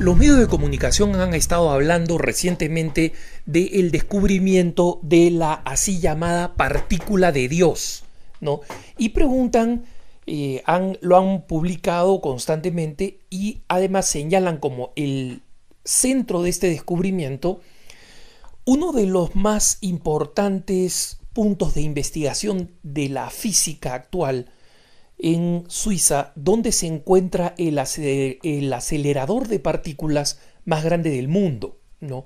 Los medios de comunicación han estado hablando recientemente del descubrimiento de la así llamada partícula de Dios, ¿no? Y preguntan, lo han publicado constantemente y además señalan como el centro de este descubrimiento uno de los más importantes puntos de investigación de la física actual en Suiza, donde se encuentra el acelerador de partículas más grande del mundo, ¿no?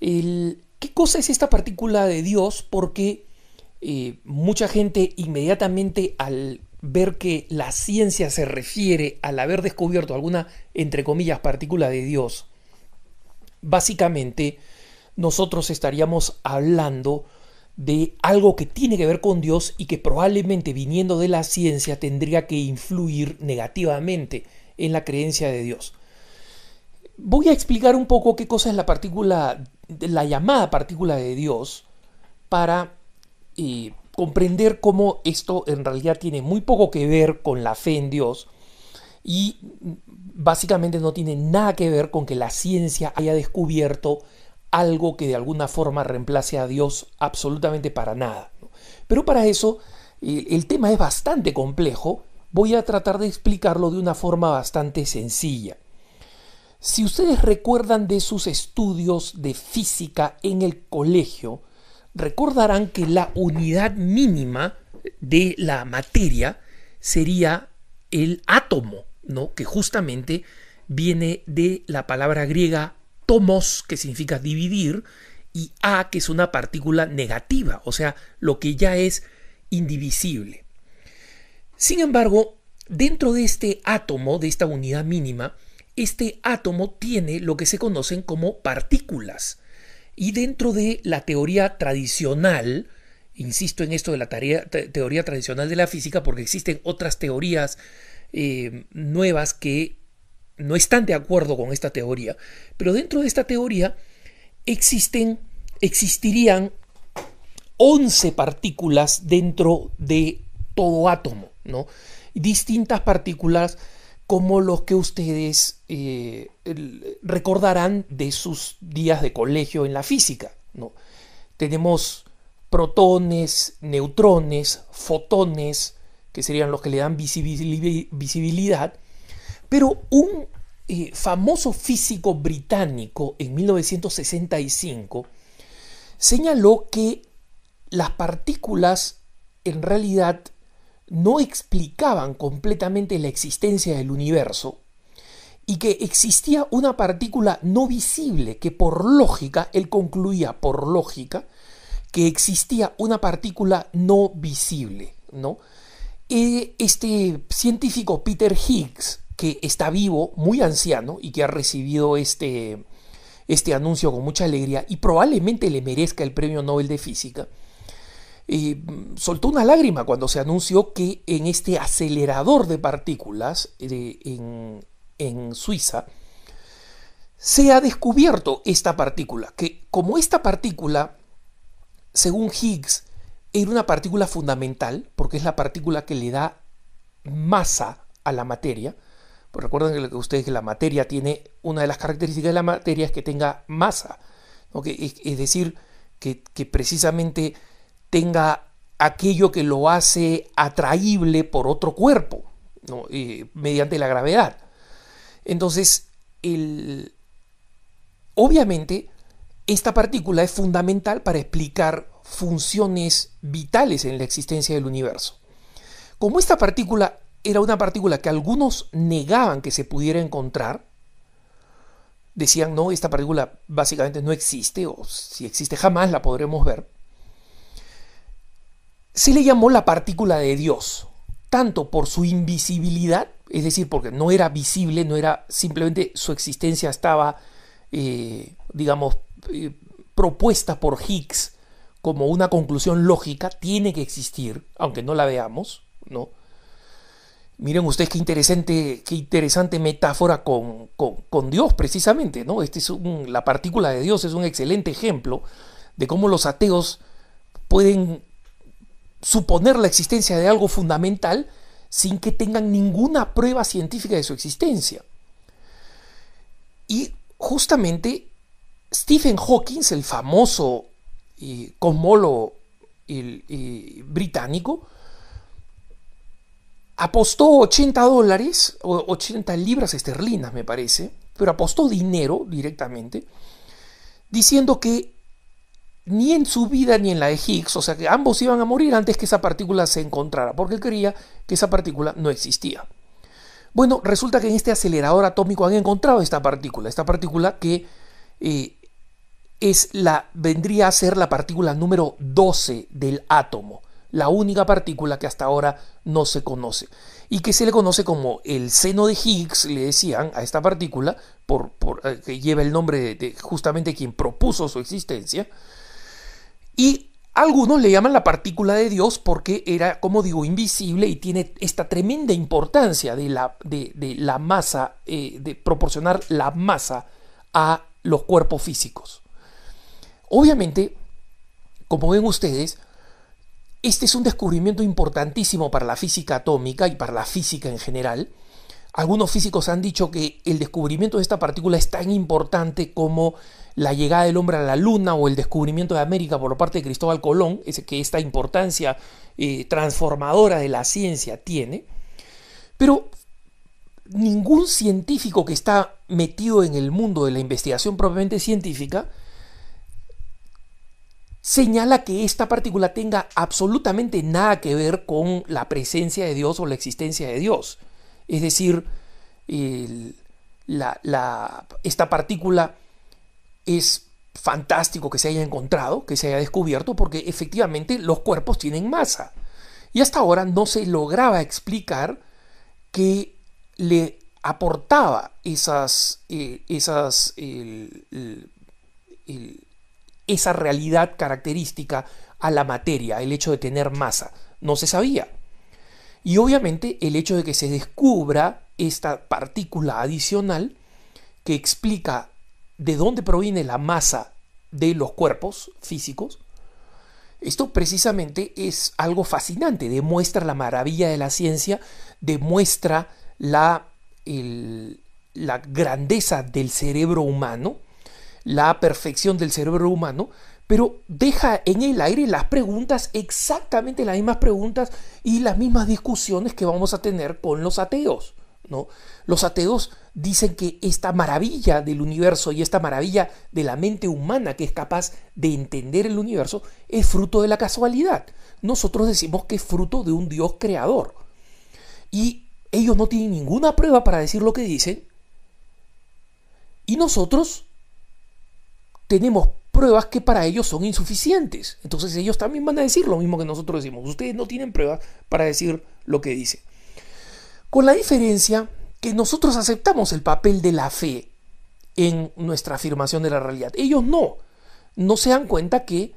¿Qué cosa es esta partícula de Dios? Porque mucha gente inmediatamente al ver que la ciencia se refiere al haber descubierto alguna, entre comillas, partícula de Dios, básicamente nosotros estaríamos hablando de algo que tiene que ver con Dios y que probablemente viniendo de la ciencia tendría que influir negativamente en la creencia de Dios. Voy a explicar un poco qué cosa es la llamada partícula de Dios para comprender cómo esto en realidad tiene muy poco que ver con la fe en Dios y básicamente no tiene nada que ver con que la ciencia haya descubierto algo que de alguna forma reemplace a Dios absolutamente para nada, ¿no? Pero para eso el tema es bastante complejo. Voy a tratar de explicarlo de una forma bastante sencilla. Si ustedes recuerdan de sus estudios de física en el colegio, recordarán que la unidad mínima de la materia sería el átomo, ¿no? Que justamente viene de la palabra griega tomos, que significa dividir, y a, que es una partícula negativa, o sea, lo que ya es indivisible. Sin embargo, dentro de este átomo, de esta unidad mínima, este átomo tiene lo que se conocen como partículas. Y dentro de la teoría tradicional, insisto en esto de la teoría tradicional de la física, porque existen otras teorías nuevas que no están de acuerdo con esta teoría, pero dentro de esta teoría existirían 11 partículas dentro de todo átomo, ¿no? Distintas partículas como los que ustedes recordarán de sus días de colegio en la física, ¿no? Tenemos protones, neutrones, fotones, que serían los que le dan visibilidad. Pero un famoso físico británico en 1965 señaló que las partículas en realidad no explicaban completamente la existencia del universo y que existía una partícula no visible que por lógica, él concluía por lógica, que existía una partícula no visible, ¿no? Este científico Peter Higgs, que está vivo, muy anciano, y que ha recibido este anuncio con mucha alegría y probablemente le merezca el premio Nobel de Física, soltó una lágrima cuando se anunció que en este acelerador de partículas en Suiza se ha descubierto esta partícula, que como esta partícula, según Higgs, era una partícula fundamental, porque es la partícula que le da masa a la materia. Pues recuerden que ustedes que la materia tiene, una de las características de la materia es que tenga masa, ¿no? Es decir, que precisamente tenga aquello que lo hace atraíble por otro cuerpo, ¿no? Mediante la gravedad. Entonces, obviamente, esta partícula es fundamental para explicar funciones vitales en la existencia del universo. Como esta partícula era una partícula que algunos negaban que se pudiera encontrar, decían, no, esta partícula básicamente no existe, o si existe jamás la podremos ver, se le llamó la partícula de Dios, tanto por su invisibilidad, es decir, porque no era visible, no era simplemente su existencia estaba, propuesta por Higgs como una conclusión lógica, tiene que existir, aunque no la veamos, ¿no? Miren ustedes qué interesante metáfora con Dios, precisamente, ¿no? La partícula de Dios es un excelente ejemplo de cómo los ateos pueden suponer la existencia de algo fundamental sin que tengan ninguna prueba científica de su existencia. Y justamente Stephen Hawking, el famoso cosmólogo británico, apostó $80, o 80 libras esterlinas me parece, pero apostó dinero directamente, diciendo que ni en su vida ni en la de Higgs, o sea que ambos iban a morir antes que esa partícula se encontrara, porque él creía que esa partícula no existía. Bueno, resulta que en este acelerador atómico han encontrado esta partícula que vendría a ser la partícula número 12 del átomo, la única partícula que hasta ahora no se conoce y que se le conoce como el seno de Higgs, le decían a esta partícula, que lleva el nombre de justamente quien propuso su existencia, y algunos le llaman la partícula de Dios porque era, como digo, invisible y tiene esta tremenda importancia de la masa, de proporcionar la masa a los cuerpos físicos. Obviamente, como ven ustedes, este es un descubrimiento importantísimo para la física atómica y para la física en general. Algunos físicos han dicho que el descubrimiento de esta partícula es tan importante como la llegada del hombre a la luna o el descubrimiento de América por parte de Cristóbal Colón, que esta importancia transformadora de la ciencia tiene. Pero ningún científico que está metido en el mundo de la investigación propiamente científica señala que esta partícula tenga absolutamente nada que ver con la presencia de Dios o la existencia de Dios. Es decir, esta partícula es fantástico que se haya encontrado, que se haya descubierto, porque efectivamente los cuerpos tienen masa. Y hasta ahora no se lograba explicar qué le aportaba esa realidad característica a la materia, el hecho de tener masa. No se sabía. Y obviamente el hecho de que se descubra esta partícula adicional que explica de dónde proviene la masa de los cuerpos físicos, esto precisamente es algo fascinante, demuestra la maravilla de la ciencia, demuestra la grandeza del cerebro humano, la perfección del cerebro humano, pero deja en el aire las preguntas, exactamente las mismas preguntas y las mismas discusiones que vamos a tener con los ateos, ¿no? Los ateos dicen que esta maravilla del universo y esta maravilla de la mente humana que es capaz de entender el universo es fruto de la casualidad. Nosotros decimos que es fruto de un Dios creador. Y ellos no tienen ninguna prueba para decir lo que dicen. Y nosotros tenemos pruebas que para ellos son insuficientes. Entonces ellos también van a decir lo mismo que nosotros decimos. Ustedes no tienen pruebas para decir lo que dicen. Con la diferencia que nosotros aceptamos el papel de la fe en nuestra afirmación de la realidad. Ellos no se dan cuenta que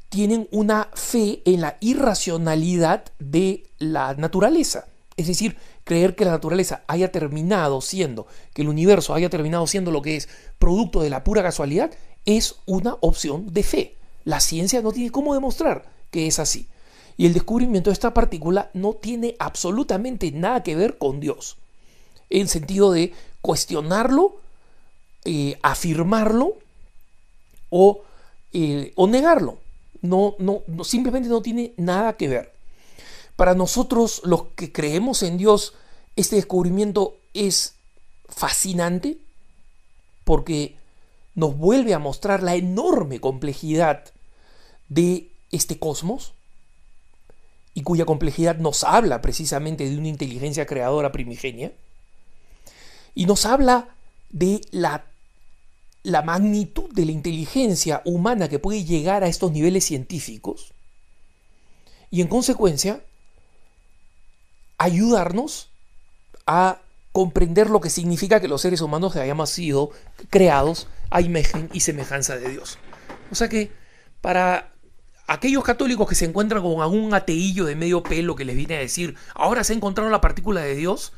tienen una fe en la irracionalidad de la naturaleza. Es decir, creer que la naturaleza haya terminado siendo, que el universo haya terminado siendo lo que es, producto de la pura casualidad, es una opción de fe. La ciencia no tiene cómo demostrar que es así. Y el descubrimiento de esta partícula no tiene absolutamente nada que ver con Dios, en sentido de cuestionarlo, afirmarlo o negarlo. No, simplemente no tiene nada que ver. Para nosotros, los que creemos en Dios, este descubrimiento es fascinante porque nos vuelve a mostrar la enorme complejidad de este cosmos y cuya complejidad nos habla precisamente de una inteligencia creadora primigenia y nos habla de la magnitud de la inteligencia humana que puede llegar a estos niveles científicos y en consecuencia ayudarnos a comprender lo que significa que los seres humanos hayamos sido creados a imagen y semejanza de Dios. O sea que para aquellos católicos que se encuentran con algún ateillo de medio pelo que les viene a decir, ahora se ha encontrado la partícula de Dios,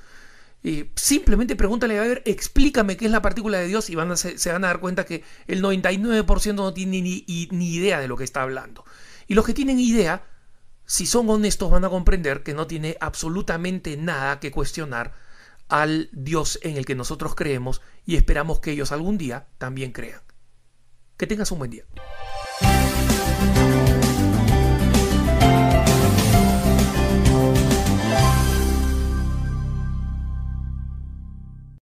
simplemente pregúntale, a ver, explícame qué es la partícula de Dios y se van a dar cuenta que el 99% no tiene ni idea de lo que está hablando. Y los que tienen idea, si son honestos, van a comprender que no tiene absolutamente nada que cuestionar al Dios en el que nosotros creemos y esperamos que ellos algún día también crean. Que tengas un buen día.